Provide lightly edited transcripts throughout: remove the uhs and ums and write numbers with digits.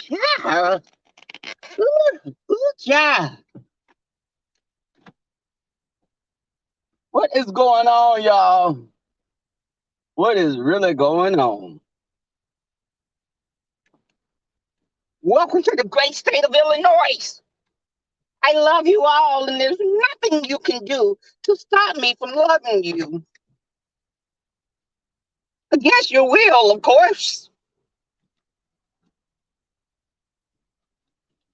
Yeah. Ooh, ooh, yeah. What is going on, y'all? What is really going on? Welcome to the great state of Illinois. I love you all, and there's nothing you can do to stop me from loving you. Against your will, of course.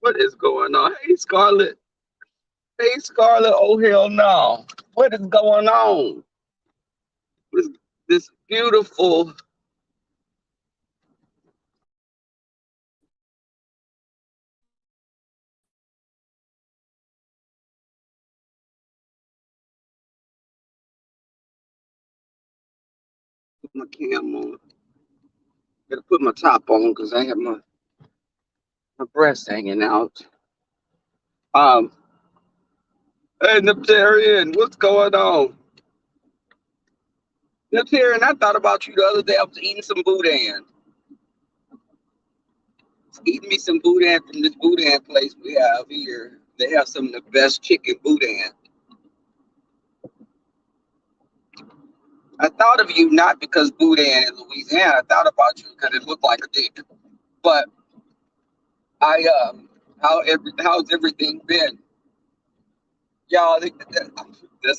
What is going on? Hey, Scarlett. Hey, Scarlett. Oh, hell no. What is going on? This beautiful. Put my cam on. Gotta put my top on because I have my breast hanging out. Um, Hey, Neptarian, what's going on? Neptarian, I thought about you the other day. I was eating some boudin. Eating me some boudin from this boudin place we have here. They have some of the best chicken boudin. I thought of you not because boudin is Louisiana. I thought about you because it looked like a dick. But I how's everything been? Y'all,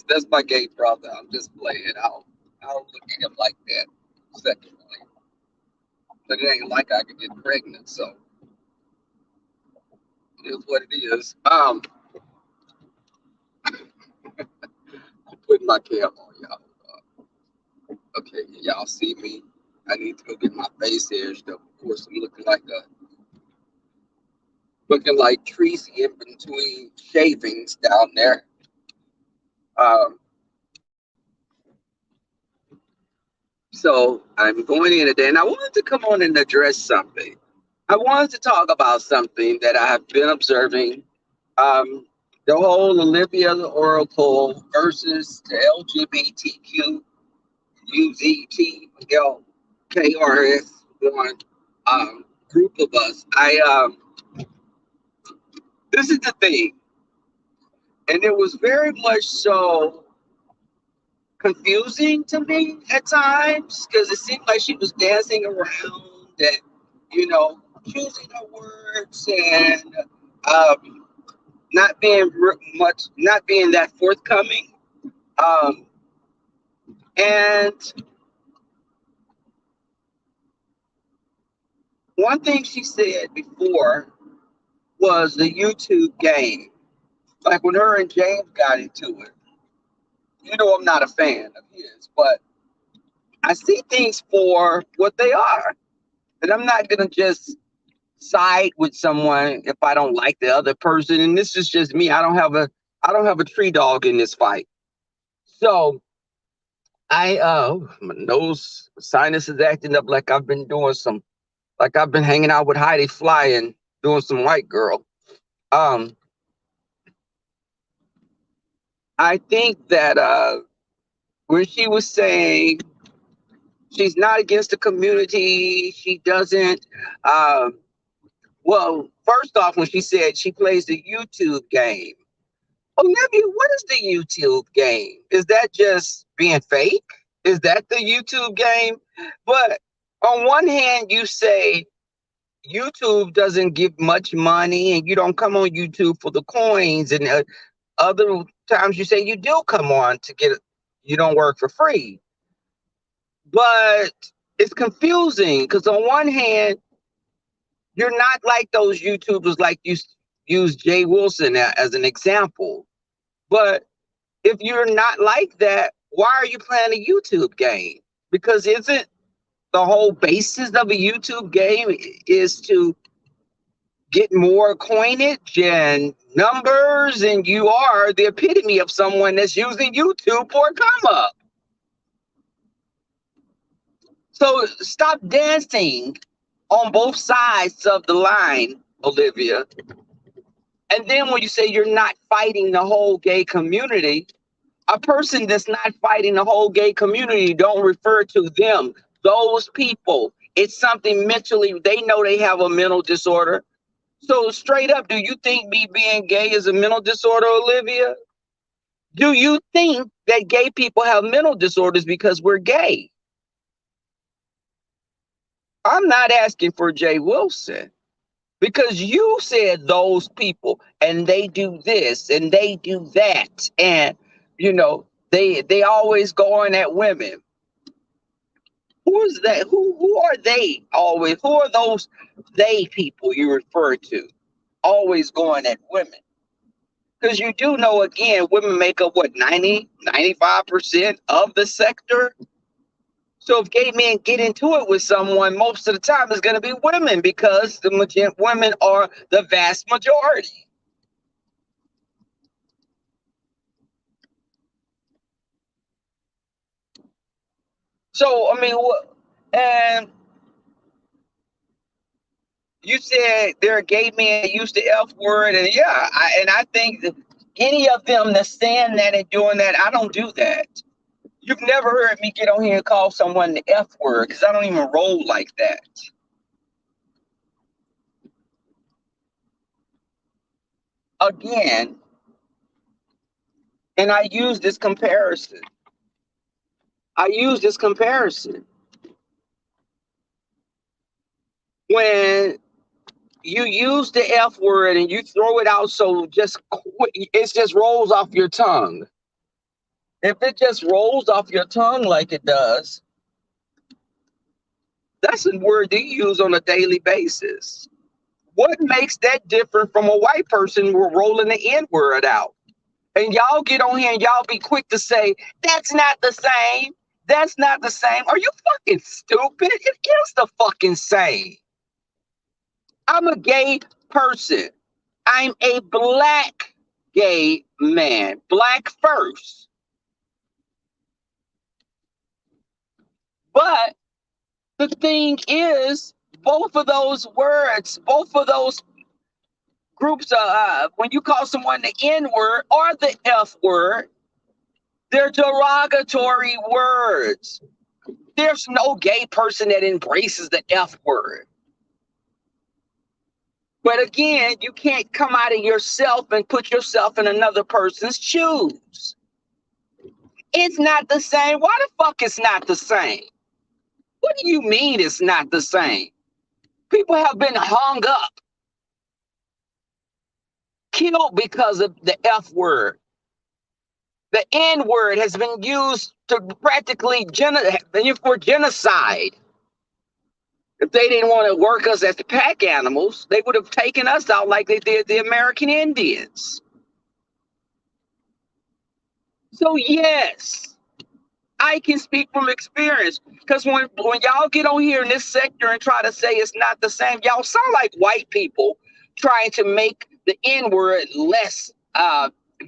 that's my gay brother. I'm just playing. I don't look at him like that sexually. But it ain't like I could get pregnant, so it is what it is. I'm putting my cam on, y'all. Okay, y'all see me. I need to go get my face hairs though. Of course, I'm looking like Tracy in between shavings down there. Um, so I'm going in today, and I wanted to come on and address something. I wanted to talk about something that I have been observing. Um, the whole Olivia the Oracle versus the LGBTQ UZTLKRS one group of us. This is the thing, and it was very much so confusing to me at times because it seemed like she was dancing around and choosing her words and um, not being that forthcoming. Um, and one thing she said before was the YouTube game. Like when her and James got into it. I'm not a fan of his, but I see things for what they are. And I'm not gonna just side with someone if I don't like the other person. And this is just me. I don't have a tree dog in this fight. So my nose sinus is acting up like I've been hanging out with Heidi Fly and doing some white girl. Um, I think that when she was saying she's not against the community, she doesn't. Um, well, first off, when she said she plays the YouTube game, Olivia, what is the YouTube game? Is that just being fake? Is that the YouTube game? But on one hand, you say YouTube doesn't give much money and you don't come on YouTube for the coins. And other times you say you do come on to get it, you don't work for free. But it's confusing because on one hand, you're not like those YouTubers like you use Jay Wilson as an example. But if you're not like that, why are you playing a YouTube game? Because isn't the whole basis of a YouTube game is to get more coinage and numbers, and you are the epitome of someone that's using YouTube for a come up. So stop dancing on both sides of the line, Olivia. And then when you say you're not fighting the whole gay community, a person that's not fighting the whole gay community don't refer to them, those people It's something mentally, they know they have a mental disorder. So straight up, do you think me being gay is a mental disorder, Olivia? Do you think that gay people have mental disorders because we're gay? I'm not asking for Jay Wilson because you said those people and they do this and they do that. And, they always go on at women. Who is that? Who are they always? Who are those they people you refer to? Always going at women. Because you do know, again, women make up what, 95% of the sector. So if gay men get into it with someone, most of the time it's going to be women because women are the vast majority. So, I mean, and you said there are gay men that use the F word, and yeah, I think that any of them that's saying that and doing that, I don't do that. You've never heard me get on here and call someone the F word because I don't even roll like that. Again, and I use this comparison. I use this comparison. When you use the F word and you throw it out so it just rolls off your tongue. If it just rolls off your tongue like it does, that's a word they use on a daily basis. What makes that different from a white person who are rolling the N word out? And y'all get on here and y'all be quick to say, that's not the same. That's not the same. Are you fucking stupid? It is the fucking same. I'm a gay person. I'm a black gay man. Black first. But the thing is, both of those words, both of those groups, when you call someone the N word or the F word, they're derogatory words. There's no gay person that embraces the F word. But again, you can't come out of yourself and put yourself in another person's shoes. It's not the same. Why the fuck it's not the same? What do you mean it's not the same? People have been hung up, killed because of the F word. The N word has been used to practically for genocide. If they didn't want to work us as the pack animals, they would have taken us out like they did the American Indians. So yes, I can speak from experience because when y'all get on here in this sector and try to say it's not the same, y'all sound like white people trying to make the N word less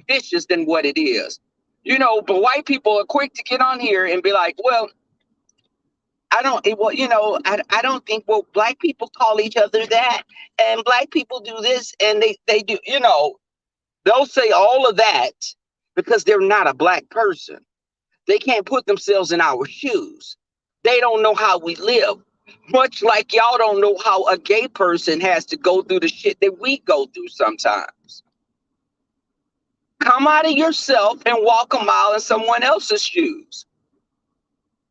vicious than what it is. But white people are quick to get on here and be like, well, I don't think, well, black people call each other that, and black people do this, and they do, they'll say all of that because they're not a black person. They can't put themselves in our shoes. They don't know how we live. Much like y'all don't know how a gay person has to go through the shit that we go through sometimes. Come out of yourself and walk a mile in someone else's shoes.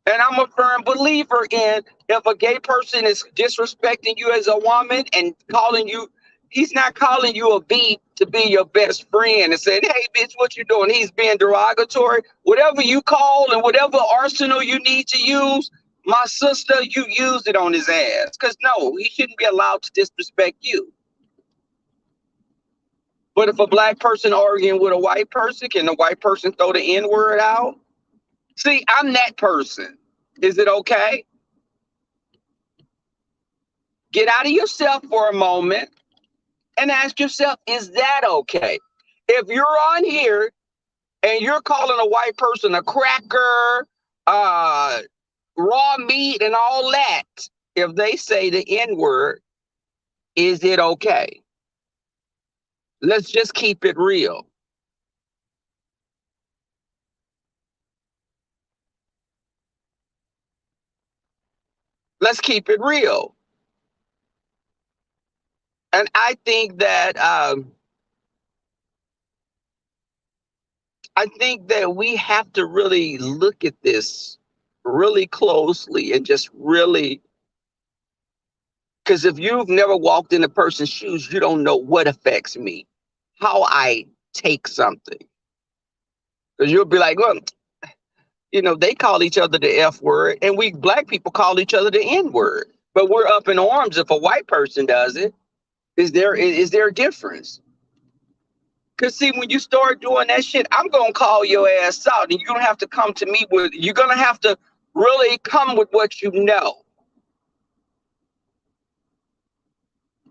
And I'm a firm believer in, if a gay person is disrespecting you as a woman and calling you, he's not calling you a B to be your best friend and saying, hey, bitch, what you doing? He's being derogatory. Whatever you call and whatever arsenal you need to use, my sister, you used it on his ass. Because no, he shouldn't be allowed to disrespect you. But if a black person arguing with a white person, can the white person throw the N word out? See, I'm that person. Is it okay? Get out of yourself for a moment and ask yourself, is that okay? If you're on here and you're calling a white person a cracker, raw meat, and all that, if they say the N word, is it okay? Let's just keep it real. Let's keep it real. And I think that we have to really look at this really closely and just really, because if you've never walked in a person's shoes, you don't know what affects me, how I take something. Because you'll be like, well, they call each other the F word, and we black people call each other the N word. But we're up in arms if a white person does it. Is there a difference? Cause see, when you start doing that shit, I'm gonna call your ass out, and you're gonna have to come to me with. You're gonna have to really come with what you know,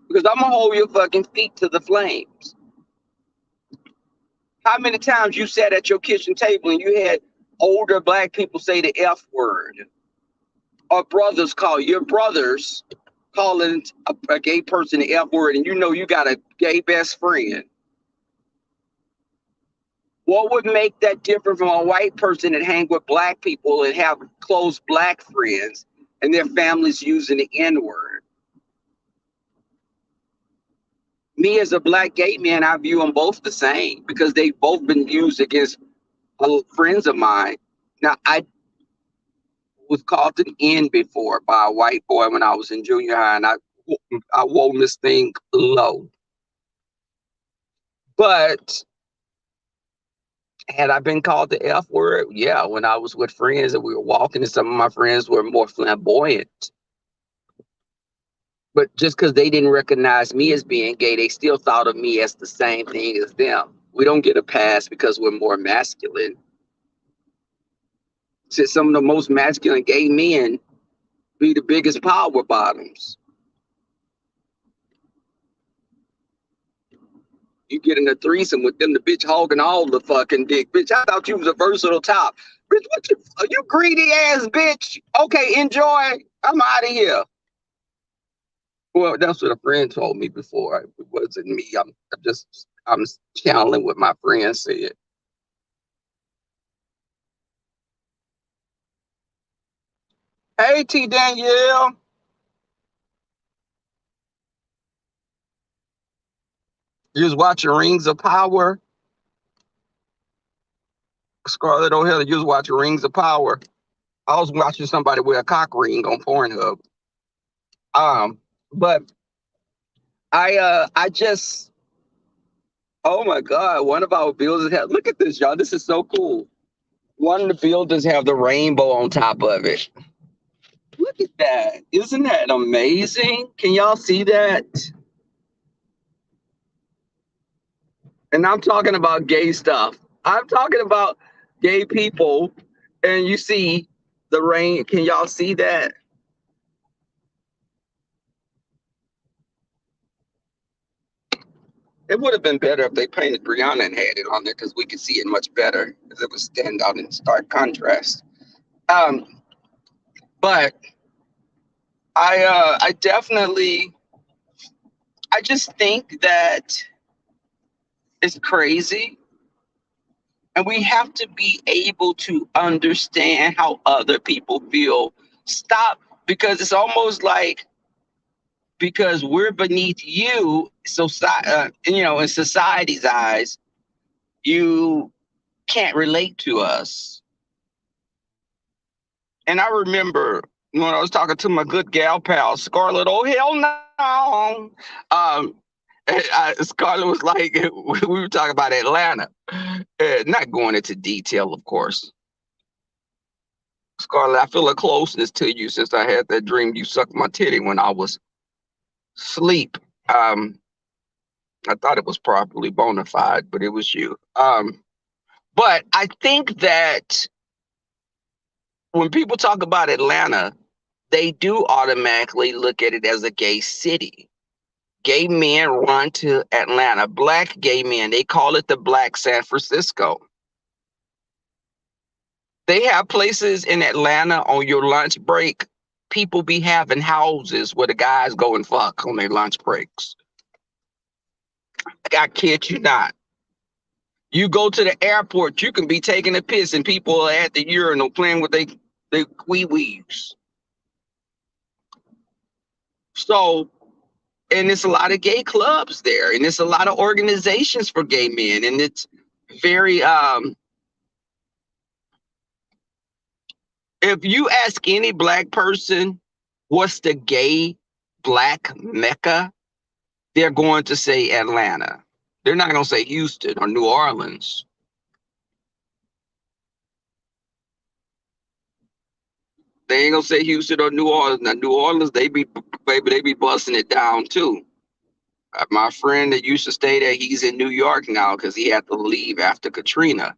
because I'm gonna hold your fucking feet to the flames. How many times you sat at your kitchen table and you had older black people say the F word, or brothers call your brothers calling a gay person the F word, and you got a gay best friend? What would make that different from a white person that hang with black people and have close black friends and their families using the N word? Me as a black gay man, I view them both the same because they've both been used against friends of mine. Now, I was called an N before by a white boy when I was in junior high, and I wore this thing low. But had I been called the F word? Yeah, when I was with friends and we were walking, and some of my friends were more flamboyant. But just because they didn't recognize me as being gay, they still thought of me as the same thing as them. We don't get a pass because we're more masculine. Since some of the most masculine gay men be the biggest power bottoms. You get in a threesome with them, the bitch hogging all the fucking dick. Bitch, I thought you was a versatile top. Bitch, what you greedy ass bitch? Okay, enjoy. I'm out of here. Well, that's what a friend told me before. It wasn't me. I'm channeling what my friend said. Hey, T Danielle. You was watching Rings of Power. Scarlett O'Hara, you was watching Rings of Power. I was watching somebody with a cock ring on Pornhub. Um, but I just, oh my God, one of our builders have, look at this, y'all. This is so cool. One of the builders have the rainbow on top of it. Look at that. Isn't that amazing? Can y'all see that? And I'm talking about gay stuff. I'm talking about gay people. And you see the rain. Can y'all see that? It would have been better if they painted Brianna and had it on there because we could see it much better because it would stand out in stark contrast. Um, but I definitely, I just think that it's crazy, and we have to be able to understand how other people feel. Stop, because it's almost like because we're beneath you, so in society's eyes, you can't relate to us. And I remember when I was talking to my good gal pal, Scarlett, oh, hell no. Scarlett was like, we were talking about Atlanta, not going into detail, of course. Scarlett, I feel a closeness to you since I had that dream you sucked my titty when I was asleep. I thought it was properly bona fide, but it was you. But I think that when people talk about Atlanta, they do automatically look at it as a gay city. Gay men run to Atlanta. Black gay men, they call it the Black San Francisco. They have places in Atlanta on your lunch break. People be having houses where the guys go and fuck on their lunch breaks. I kid you not. You go to the airport, you can be taking a piss and people are at the urinal playing with they wee wees. So, and it's a lot of gay clubs there, and it's a lot of organizations for gay men, and it's very if you ask any black person what's the gay black mecca, they're going to say Atlanta. They're not going to say Houston or New Orleans. They ain't gonna say Houston or New Orleans. Now, New Orleans, they be busting it down too. My friend that used to stay there, he's in New York now because he had to leave after Katrina.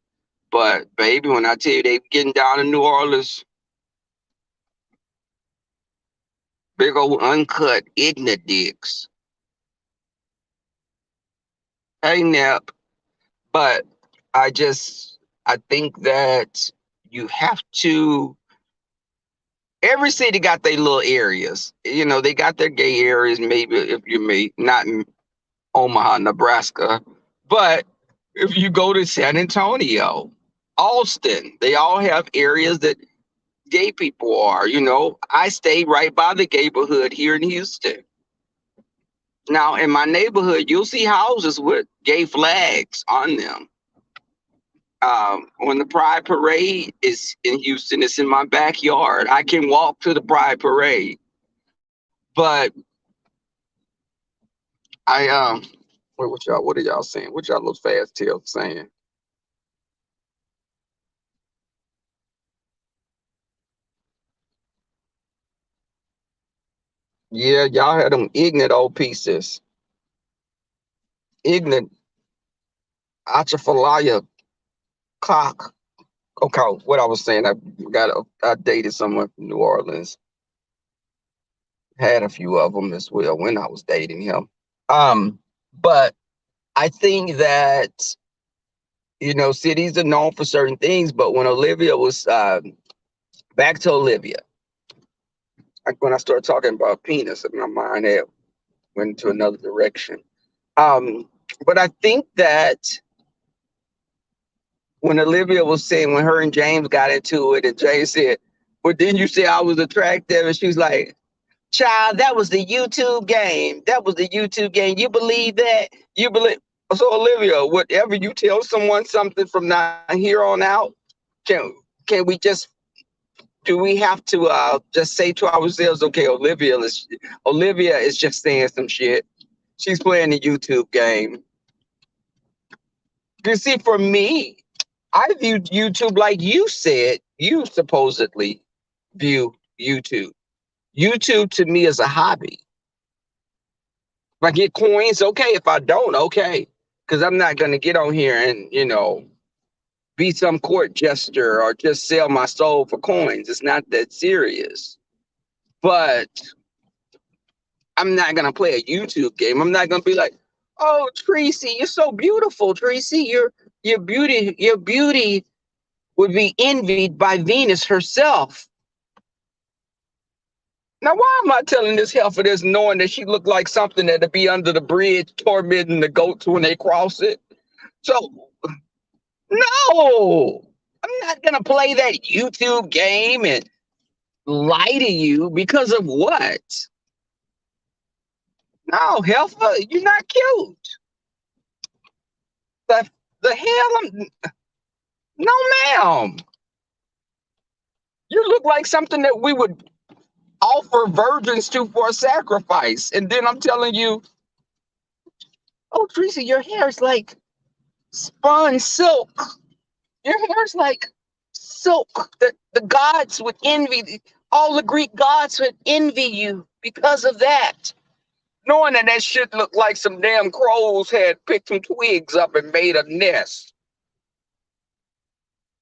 But baby, when I tell you they getting down in New Orleans, big old uncut ignorant dicks. Hey Nep, but I think that you have to. Every city got their little areas. You know, they got their gay areas. Maybe if you may not in Omaha, Nebraska, but if you go to San Antonio, Austin, they all have areas that gay people are. You know, I stay right by the neighborhood here in Houston. Now, in my neighborhood, you'll see houses with gay flags on them. When the Pride Parade is in Houston, it's in my backyard. I can walk to the Pride Parade. But I what are y'all saying? What y'all little fast tails saying? Yeah, y'all had them ignorant old pieces. Ignorant Atchafalaya cock. Okay, what I was saying, I dated someone from New Orleans. Had a few of them as well when I was dating him. But I think that cities are known for certain things. But when Olivia was back to Olivia, like when I started talking about penis, my mind had went into another direction. Um, but I think that when Olivia was saying when her and James got into it, and James said, "Well, didn't you say I was attractive?" And she was like, "Child, that was the YouTube game. That was the YouTube game. You believe that? You believe?" So Olivia, whatever you tell someone something from now here on out, can can we just do we have to just say to ourselves, okay, Olivia is just saying some shit. She's playing the YouTube game. You see, for me, I view YouTube like you said you supposedly view YouTube. YouTube to me is a hobby. If I get coins, okay. If I don't, okay. Because I'm not going to get on here and, be some court jester or just sell my soul for coins. It's not that serious. But I'm not going to play a YouTube game. I'm not going to be like, oh, Tracy, you're so beautiful, Tracy. Your beauty would be envied by Venus herself. Now, why am I telling this heifer this knowing that she looked like something that'd be under the bridge tormenting the goats when they cross it? So, no, I'm not going to play that YouTube game and lie to you because of what? No, heifer, you're not cute. The, the hell? No, ma'am. You look like something that we would offer virgins to for a sacrifice. And then I'm telling you, oh, Teresa, your hair is like spun silk. Your hair's like silk. The gods would envy, all the Greek gods would envy you because of that. Knowing that shit looked like some damn crows had picked some twigs up and made a nest.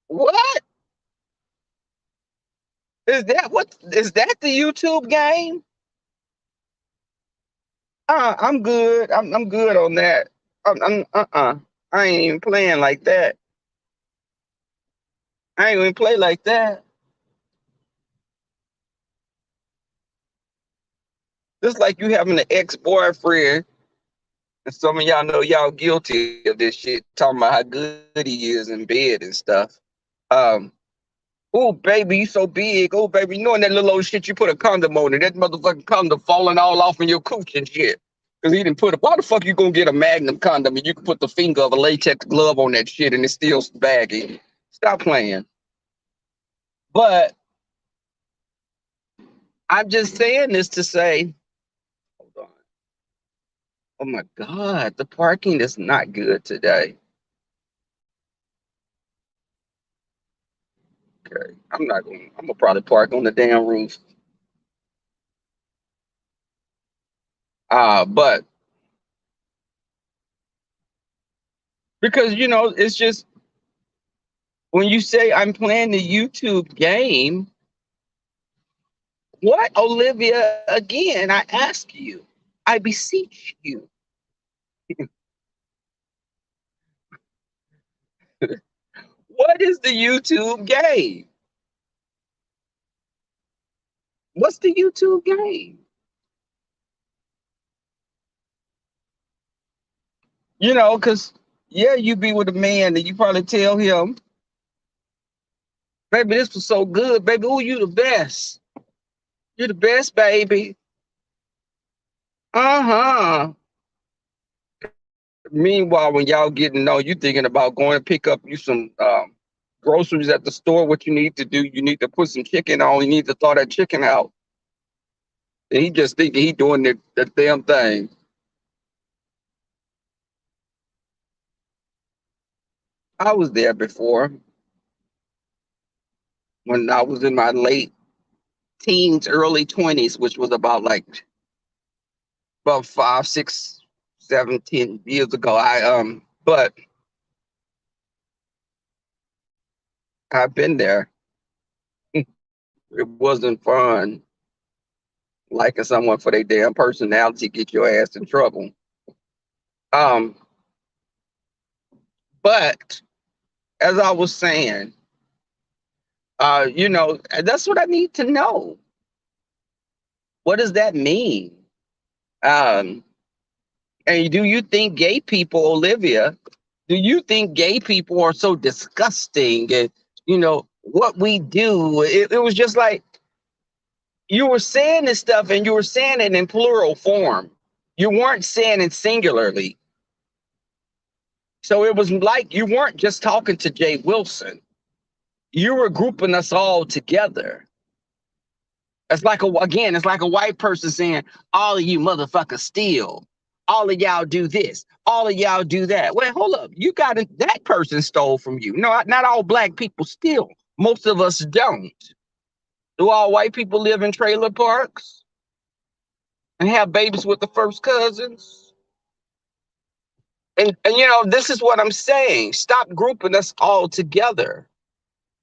What? Is that the YouTube game? I'm good. I'm good on that. I ain't even playing like that. I ain't even play like that. Just like you having an ex-boyfriend, and some of y'all know y'all guilty of this shit, talking about how good he is in bed and stuff. Um, Oh, baby, you so big. Oh, baby, knowing that little old shit you put a condom on it, that motherfucking condom falling all off in your cooch and shit. Because he didn't put it. Why the fuck you gonna get a magnum condom and you can put the finger of a latex glove on that shit and it's still baggy? Stop playing. But I'm just saying this to say, hold on. Oh my God, the parking is not good today. Okay, I'm gonna probably park on the damn roof. But because it's just when you say I'm playing the YouTube game, what, Olivia? Again, I ask you, I beseech you, what is the YouTube game? What's the YouTube game? Because yeah, you be with a man and you probably tell him, baby, this was so good, baby. Oh, you the best. You're the best, baby. Uh-huh. Meanwhile, when y'all getting you thinking about going to pick up you some groceries at the store. What you need to do, you need to put some chicken on. You need to thaw that chicken out. And he just thinking he doing the damn thing. I was there before when I was in my late teens, early 20s, which was about 5, 6, 7, 10 years ago. But I've been there. It wasn't fun. Liking someone for their damn personality get your ass in trouble. Um, but as I was saying, that's what I need to know. What does that mean? Um, and do you think gay people, Olivia, do you think gay people are so disgusting? And, what we do, it was just like you were saying this stuff and you were saying it in plural form. You weren't saying it singularly. So it was like you weren't just talking to Jay Wilson. You were grouping us all together. It's like a white person saying, all of you motherfuckers steal. All of y'all do this. All of y'all do that. Well, hold up. That person stole from you. No, not all black people steal. Most of us don't. Do all white people live in trailer parks and have babies with the first cousins? And this is what I'm saying. Stop grouping us all together.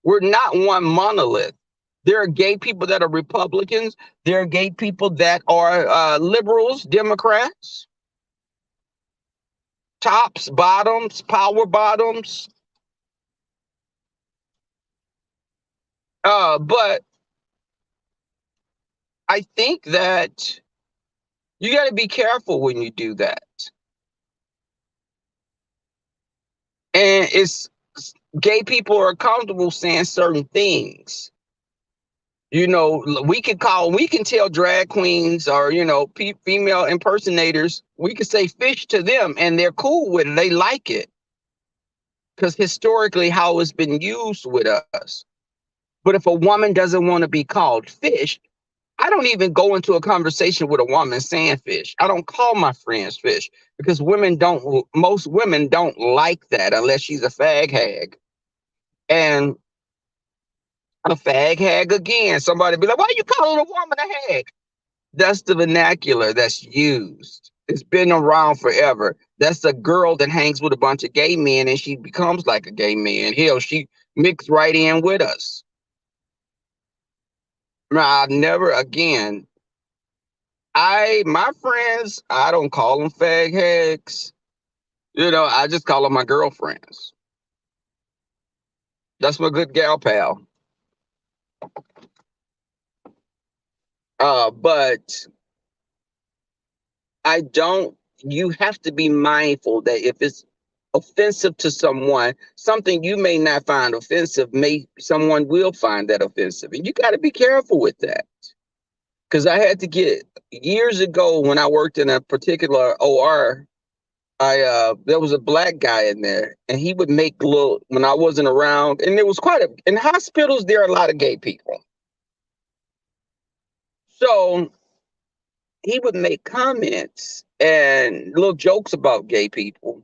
We're not one monolith. There are gay people that are Republicans. There are gay people that are liberals, Democrats, tops, bottoms, power bottoms. But I think that you got to be careful when you do that. And gay people are comfortable saying certain things. We can tell drag queens or, female impersonators, we can say fish to them and they're cool with it. They like it because historically how it's been used with us. But if a woman doesn't want to be called fish, I don't even go into a conversation with a woman saying fish. I don't call my friends fish because most women don't like that unless she's a fag hag. And a fag hag again, somebody be like, why are you calling a woman a hag? That's the vernacular that's used. It's been around forever. That's a girl that hangs with a bunch of gay men and she becomes like a gay man. Hell, she mixed right in with us. I've never, again, my friends, I don't call them fag hags. I just call them my girlfriends. That's my good gal pal. But you have to be mindful that if it's offensive to someone, something you may not find offensive, may someone will find that offensive. And you got to be careful with that. Because I had to get years ago when I worked in a particular OR, there was a black guy in there, and he would make little when I wasn't around, and there was quite a in hospitals there are a lot of gay people. So he would make comments and little jokes about gay people.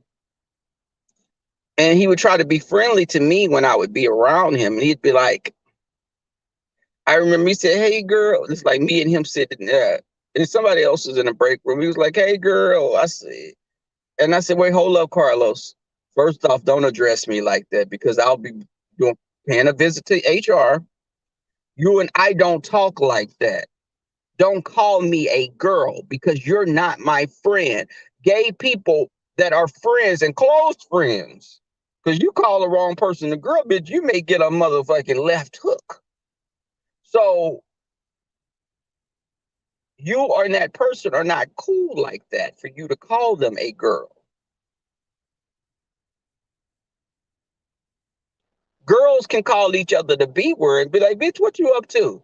And he would try to be friendly to me when I would be around him. And he'd be like, I remember he said, "Hey girl," it's like me and him sitting there. And somebody else was in the break room. He was like, "Hey girl." I said, "Wait, hold up, Carlos. First off, don't address me like that because I'll be doing paying a visit to HR. You and I don't talk like that. Don't call me a girl because you're not my friend. Gay people that are friends and close friends, because you call the wrong person a girl, bitch, you may get a motherfucking left hook. So you and that person are not cool like that for you to call them a girl. Girls can call each other the B word and be like, bitch, what you up to?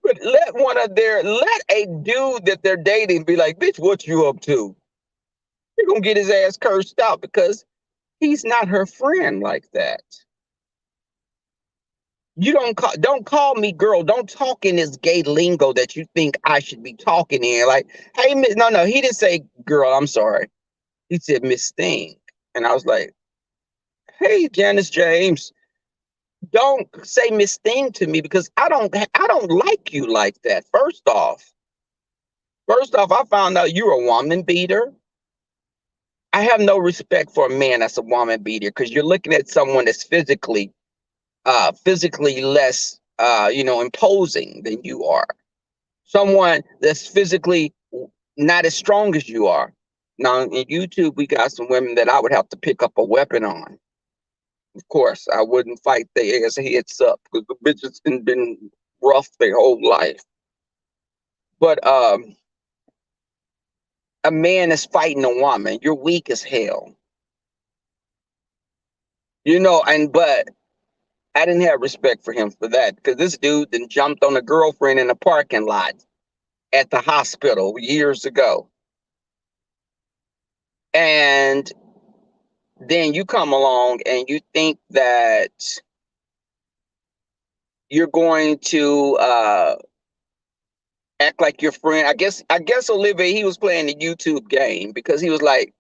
But let a dude that they're dating be like, bitch, what you up to? You're gonna get his ass cursed out because he's not her friend like that. You don't call me girl. Don't talk in this gay lingo that you think I should be talking in. Like, hey, miss, no, he didn't say girl. I'm sorry. He said Miss Thing, and I was like, hey, Janice James, don't say Miss Thing to me because I don't like you like that. First off, I found out you're a woman beater. I have no respect for a man that's a woman beater because you're looking at someone that's physically less imposing than you are. Someone that's physically not as strong as you are. Now in YouTube, we got some women that I would have to pick up a weapon on. Of course, I wouldn't fight their ass heads up because the bitches been rough their whole life. But a man is fighting a woman. You're weak as hell. But I didn't have respect for him for that because this dude then jumped on a girlfriend in a parking lot at the hospital years ago. And then you come along and you think that you're going to act like your friend. I guess Olivia, he was playing the YouTube game because he was like,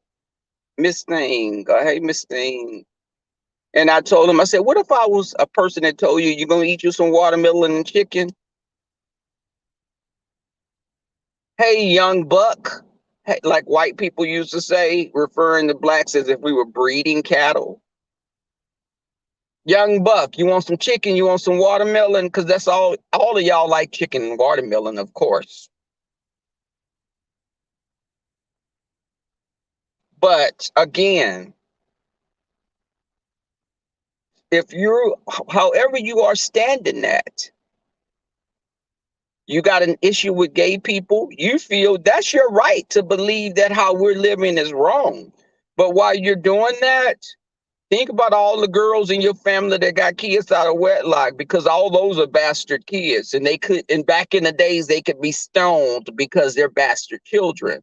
Miss Thing, hey Miss Thing. And I told him, I said, what if I was a person that told you you're gonna eat you some watermelon and chicken? Hey, young buck. Hey, like white people used to say, referring to blacks as if we were breeding cattle. Young buck, you want some chicken? You want some watermelon? Because that's all of y'all like chicken and watermelon, of course. But again, if you're, however you are standing at, you got an issue with gay people, you feel that's your right to believe that how we're living is wrong. But while you're doing that, think about all the girls in your family that got kids out of wedlock because all those are bastard kids. And back in the days, they could be stoned because they're bastard children.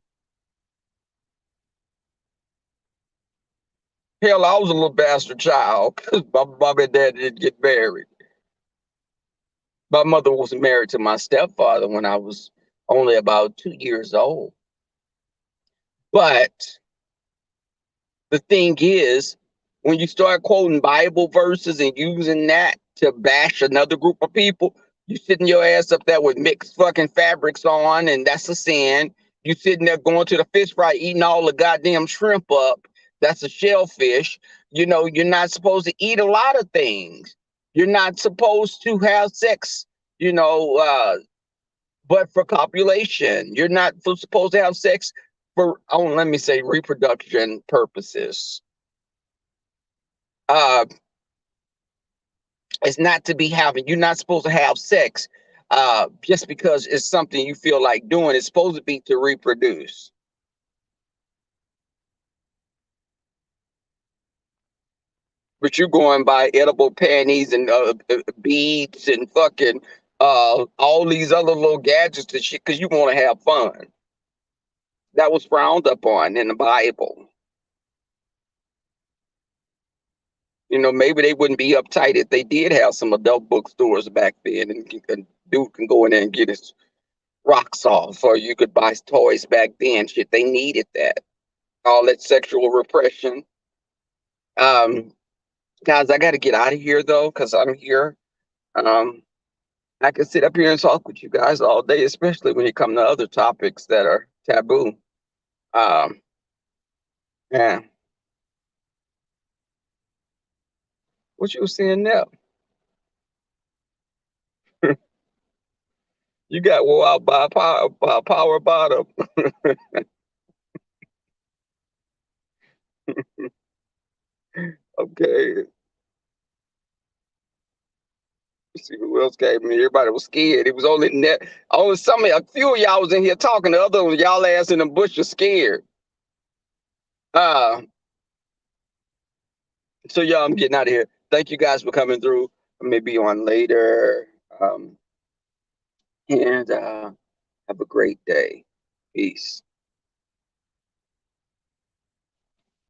Hell, I was a little bastard child because my mom and dad didn't get married. My mother was married to my stepfather when I was only about 2 years old. But the thing is, when you start quoting Bible verses and using that to bash another group of people, you sitting your ass up there with mixed fucking fabrics on, and that's a sin. You sitting there going to the fish fry, eating all the goddamn shrimp up. That's a shellfish. You're not supposed to eat a lot of things. You're not supposed to have sex, but for copulation. You're not supposed to have sex for, let me say, reproduction purposes. Uh, it's not to be having. You're not supposed to have sex just because it's something you feel like doing. It's supposed to be to reproduce. But you going by edible panties and beads and fucking all these other little gadgets and shit because you want to have fun. That was frowned upon in the Bible. You know, maybe they wouldn't be uptight if they did have some adult bookstores back then, and dude can go in there and get his rocks off, or you could buy toys back then. Shit, they needed that. All that sexual repression. Um, Guys, I got to get out of here though, because I'm here. Um, I could sit up here and talk with you guys all day, especially when you come to other topics that are taboo. Um, yeah, what you was saying now? You got wore out by a power bottom. Okay, let's see who else came in. Everybody was scared. It was only net. Only a few of y'all was in here talking. The other y'all ass in the bush are scared. Uh, so y'all, I'm getting out of here. Thank you guys for coming through. Maybe on later. And have a great day. Peace.